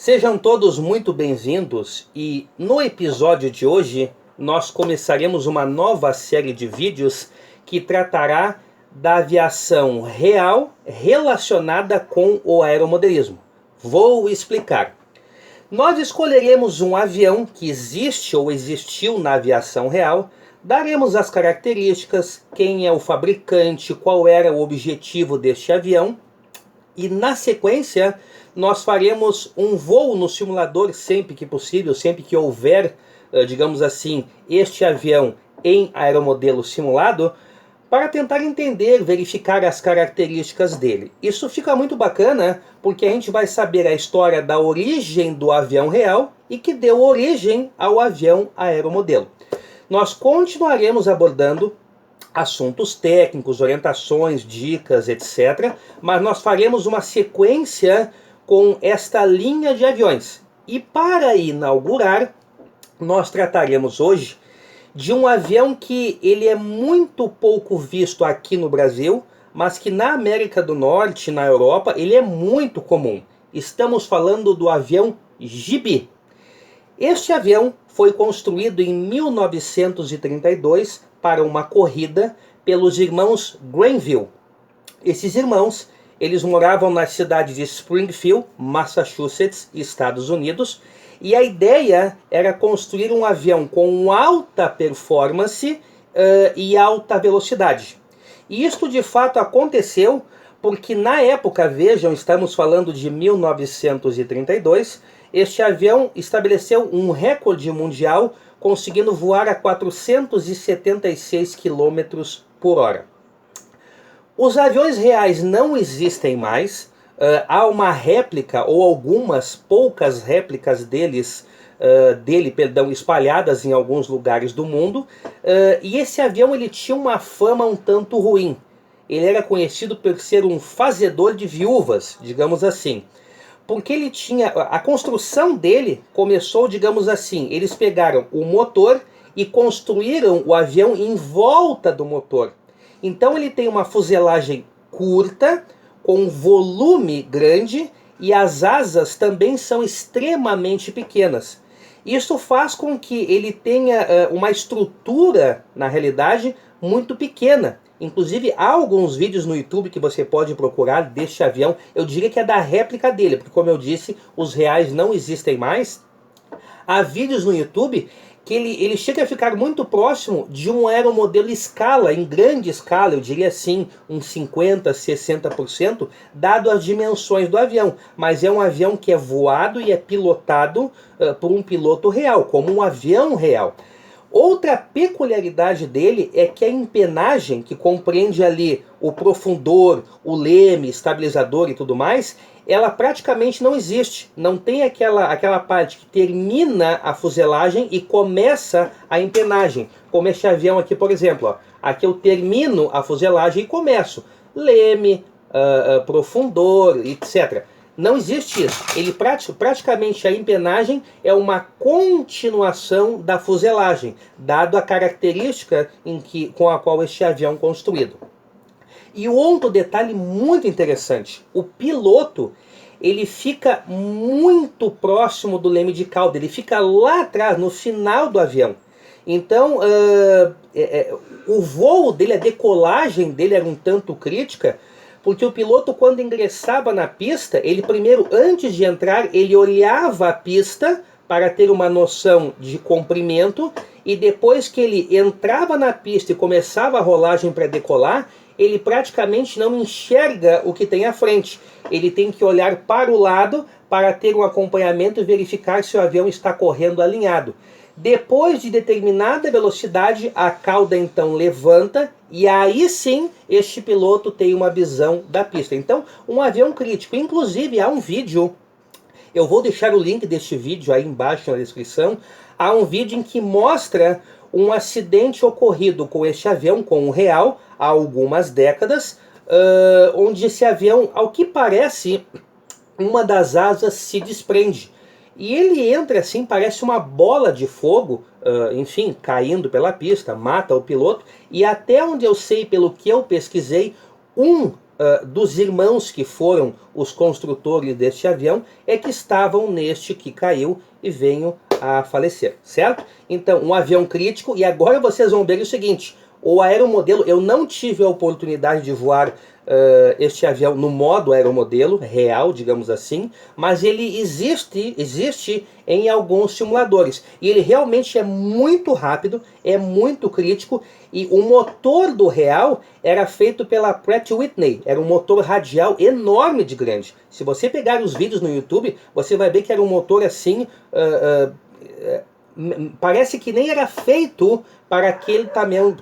Sejam todos muito bem-vindos e no episódio de hoje nós começaremos uma nova série de vídeos que tratará da aviação real relacionada com o aeromodelismo. Vou explicar. Nós escolheremos um avião que existe ou existiu na aviação real, daremos as características, quem é o fabricante, qual era o objetivo deste avião e na sequência nós faremos um voo no simulador sempre que possível, sempre que houver, digamos assim, este avião em aeromodelo simulado, para tentar entender, verificar as características dele. Isso fica muito bacana porque a gente vai saber a história da origem do avião real e que deu origem ao avião aeromodelo. Nós continuaremos abordando assuntos técnicos, orientações, dicas, etc. Mas nós faremos uma sequência com esta linha de aviões. E para inaugurar, nós trataremos hoje de um avião que ele é muito pouco visto aqui no Brasil, mas que na América do Norte, na Europa, ele é muito comum. Estamos falando do avião Gibi. Este avião foi construído em 1932 para uma corrida pelos irmãos Granville. Esses irmãos, eles moravam na cidade de Springfield, Massachusetts, Estados Unidos, e a ideia era construir um avião com alta performance e alta velocidade. E isto de fato aconteceu porque na época, vejam, estamos falando de 1932, este avião estabeleceu um recorde mundial, conseguindo voar a 476 km por hora. Os aviões reais não existem mais, há uma réplica ou algumas poucas réplicas dele, espalhadas em alguns lugares do mundo, e esse avião ele tinha uma fama um tanto ruim. Ele era conhecido por ser um fazedor de viúvas, digamos assim. Porque ele tinha, a construção dele começou, digamos assim, eles pegaram o motor e construíram o avião em volta do motor. Então ele tem uma fuselagem curta, com volume grande, e as asas também são extremamente pequenas. Isso faz com que ele tenha uma estrutura, na realidade, muito pequena. Inclusive, há alguns vídeos no YouTube que você pode procurar deste avião. Eu diria que é da réplica dele, porque como eu disse, os reais não existem mais. Há vídeos no YouTube que ele chega a ficar muito próximo de um aeromodelo escala, em grande escala, eu diria assim, uns 50%, 60%, dado as dimensões do avião. Mas é um avião que é voado e é pilotado por um piloto real, como um avião real. Outra peculiaridade dele é que a empenagem, que compreende ali o profundor, o leme, estabilizador e tudo mais, ela praticamente não existe. Não tem aquela parte que termina a fuselagem e começa a empenagem. Como este avião aqui, por exemplo. Ó. Aqui eu termino a fuselagem e começo. Leme, profundor, etc. Não existe isso. Ele praticamente a empenagem é uma continuação da fuselagem, dado a característica com a qual este avião é construído. E outro detalhe muito interessante, o piloto ele fica muito próximo do leme de cauda, ele fica lá atrás, no final do avião. Então, o voo dele, a decolagem dele era um tanto crítica, porque o piloto, quando ingressava na pista, ele primeiro, antes de entrar, ele olhava a pista para ter uma noção de comprimento, e depois que ele entrava na pista e começava a rolagem para decolar, ele praticamente não enxerga o que tem à frente. Ele tem que olhar para o lado para ter um acompanhamento e verificar se o avião está correndo alinhado. Depois de determinada velocidade, a cauda então levanta e aí sim este piloto tem uma visão da pista. Então, um avião crítico. Inclusive, há um vídeo, eu vou deixar o link deste vídeo aí embaixo na descrição. Há um vídeo em que mostra um acidente ocorrido com este avião, com o real, há algumas décadas, onde esse avião, ao que parece, uma das asas se desprende. E ele entra assim, parece uma bola de fogo, enfim, caindo pela pista, mata o piloto. E até onde eu sei, pelo que eu pesquisei, um dos irmãos que foram os construtores deste avião é que estavam neste que caiu e veio a falecer, certo? Então, um avião crítico, e agora vocês vão ver o seguinte, o aeromodelo, eu não tive a oportunidade de voar este avião no modo aeromodelo real, digamos assim, mas ele existe em alguns simuladores. E ele realmente é muito rápido, é muito crítico, e o motor do real era feito pela Pratt Whitney, era um motor radial enorme de grande. Se você pegar os vídeos no YouTube, você vai ver que era um motor assim, parece que nem era feito para aquele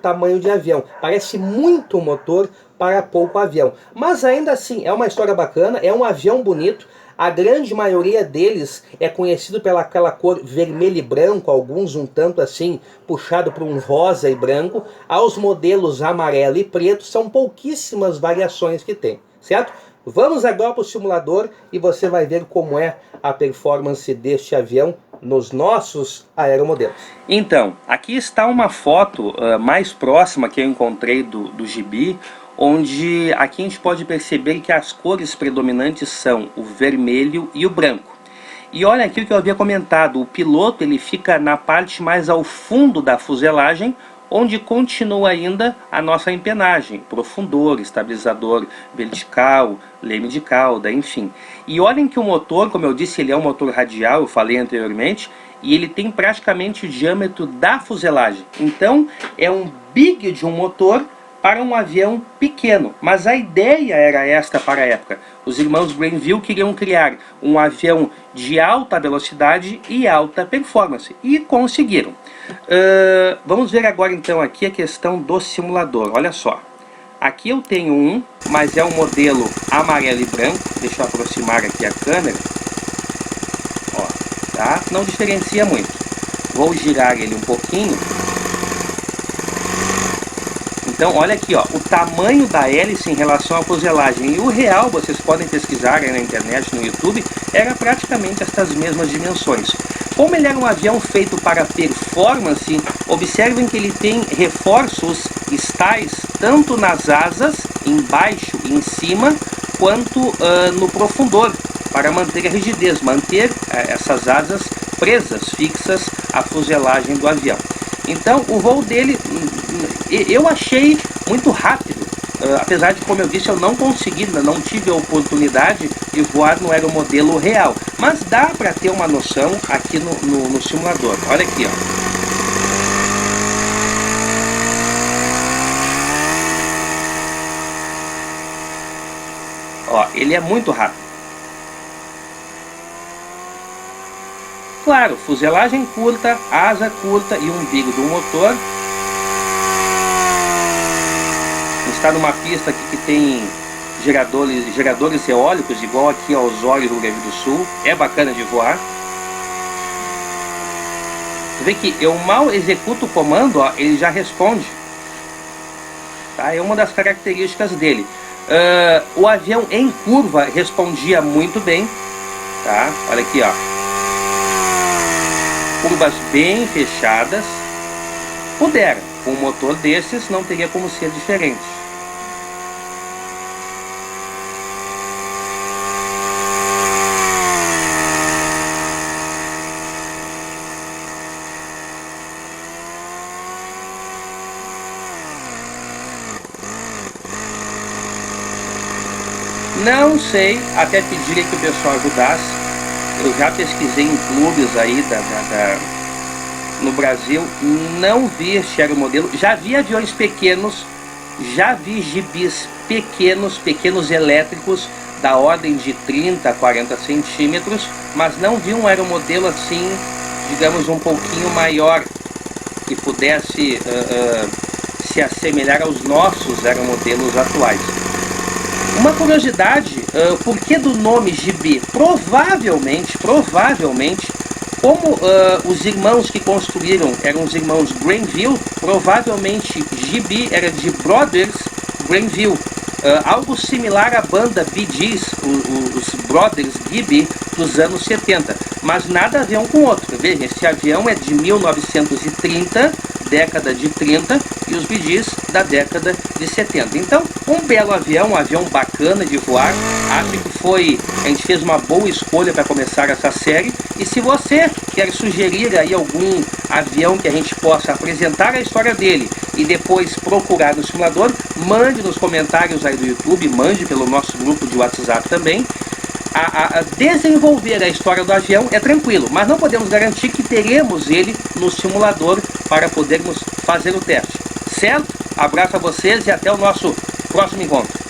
tamanho de avião. Parece muito motor para pouco avião. Mas ainda assim, é uma história bacana, é um avião bonito. A grande maioria deles é conhecido pela aquela cor vermelho e branco, alguns um tanto assim, puxado para um rosa e branco. Aos modelos amarelo e preto, são pouquíssimas variações que tem, certo? Vamos agora para o simulador e você vai ver como é a performance deste avião nos nossos aeromodelos. Então, aqui está uma foto mais próxima que eu encontrei do gibi, onde aqui a gente pode perceber que as cores predominantes são o vermelho e o branco. E olha aqui o que eu havia comentado, o piloto ele fica na parte mais ao fundo da fuselagem, onde continua ainda a nossa empenagem, profundor, estabilizador vertical, leme de cauda, enfim. E olhem que o motor, como eu disse, ele é um motor radial, eu falei anteriormente, e ele tem praticamente o diâmetro da fuselagem. Então é um big de um motor para um avião pequeno, mas a ideia era esta para a época. Os irmãos Granville queriam criar um avião de alta velocidade e alta performance, e conseguiram. Vamos ver agora então aqui a questão do simulador. Olha só, aqui eu tenho um, mas é um modelo amarelo e branco. Deixa eu aproximar aqui a câmera. Ó, tá? Não diferencia muito. Vou girar ele um pouquinho. Então, olha aqui, ó, o tamanho da hélice em relação à fuselagem. E o real, vocês podem pesquisar aí na internet, no YouTube, era praticamente estas mesmas dimensões. Como ele era um avião feito para performance, observem que ele tem reforços estais tanto nas asas, embaixo e em cima, quanto no profundor, para manter a rigidez, manter essas asas presas, fixas à fuselagem do avião. Então, o voo dele, eu achei muito rápido, apesar de, como eu disse, eu não consegui, não tive a oportunidade de voar no aeromodelo real. Mas dá para ter uma noção aqui no simulador. Olha aqui, ó. Ó, ele é muito rápido. Claro, fuselagem curta, asa curta e umbigo do motor. Está numa pista aqui que tem geradores eólicos, igual aqui ao Osório, Rio Grande do Sul. É bacana de voar. Você vê que eu mal executo o comando, ó, ele já responde. Tá? É uma das características dele. O avião em curva respondia muito bem. Tá? Olha aqui, ó. Curvas bem fechadas. Pudera. Com um motor desses não teria como ser diferente. Não sei, até pediria que o pessoal ajudasse. Eu já pesquisei em clubes aí no Brasil, não vi este aeromodelo. Já vi aviões pequenos, já vi gibis pequenos elétricos, da ordem de 30 a 40 centímetros, mas não vi um aeromodelo assim, digamos, um pouquinho maior, que pudesse se assemelhar aos nossos aeromodelos atuais. Uma curiosidade, por que do nome gibi? Provavelmente, como os irmãos que construíram eram os irmãos Granville, provavelmente gibi era de Brothers Granville. Algo similar à banda Bee Gees, os Brothers Gibby dos anos 70, mas nada a ver um com o outro. Veja, esse avião é de 1930, década de 30 e os Bee Gees da década de 70. Então, um belo avião, um avião bacana de voar. Acho que a gente fez uma boa escolha para começar essa série. E se você quer sugerir aí algum avião que a gente possa apresentar a história dele e depois procurar no simulador, mande nos comentários aí do YouTube, mande pelo nosso grupo de WhatsApp também. A desenvolver a história do avião é tranquilo, mas não podemos garantir que teremos ele no simulador para podermos fazer o teste. Certo? Abraço a vocês e até o nosso próximo encontro.